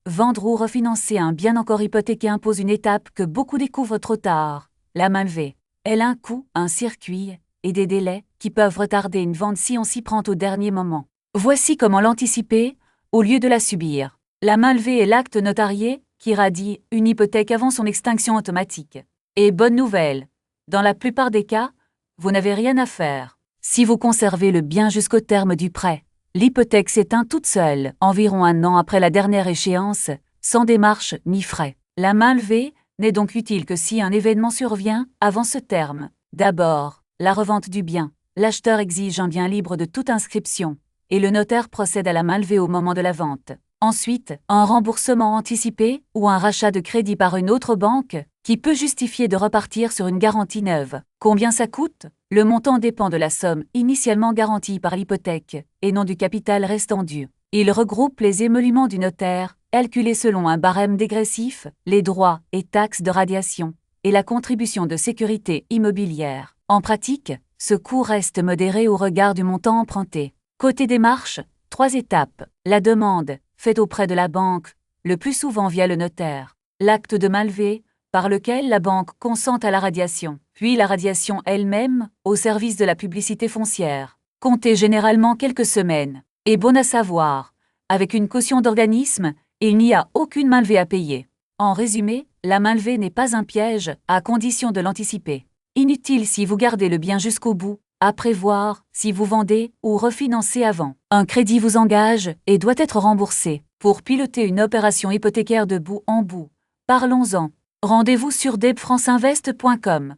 Vendre ou refinancer un bien encore hypothéqué impose une étape que beaucoup découvrent trop tard, la main levée. Elle a un coût, un circuit et des délais qui peuvent retarder une vente si on s'y prend au dernier moment. Voici comment l'anticiper au lieu de la subir. La main levée est l'acte notarié qui radie une hypothèque avant son extinction automatique. Et bonne nouvelle, dans la plupart des cas, vous n'avez rien à faire. Si vous conservez le bien jusqu'au terme du prêt, l'hypothèque s'éteint toute seule, environ 1 an après la dernière échéance, sans démarche ni frais. La main levée n'est donc utile que si un événement survient avant ce terme. D'abord, la revente du bien. L'acheteur exige un bien libre de toute inscription, et le notaire procède à la main levée au moment de la vente. Ensuite, un remboursement anticipé ou un rachat de crédit par une autre banque qui peut justifier de repartir sur une garantie neuve. Combien ça coûte? Le montant dépend de la somme initialement garantie par l'hypothèque et non du capital restant dû. Il regroupe les émoluments du notaire, calculés selon un barème dégressif, les droits et taxes de radiation et la contribution de sécurité immobilière. En pratique, ce coût reste modéré au regard du montant emprunté. Côté démarche, 3 étapes. La demande, faite auprès de la banque, le plus souvent via le notaire. L'acte de main levée, par lequel la banque consent à la radiation. Puis la radiation elle-même, au service de la publicité foncière. Comptez généralement quelques semaines. Et bon à savoir, avec une caution d'organisme, il n'y a aucune main levée à payer. En résumé, la main levée n'est pas un piège, à condition de l'anticiper. Inutile si vous gardez le bien jusqu'au bout, à prévoir si vous vendez ou refinancez avant. Un crédit vous engage et doit être remboursé. Pour piloter une opération hypothécaire de bout en bout, parlons-en. Rendez-vous sur debfranceinvest.com.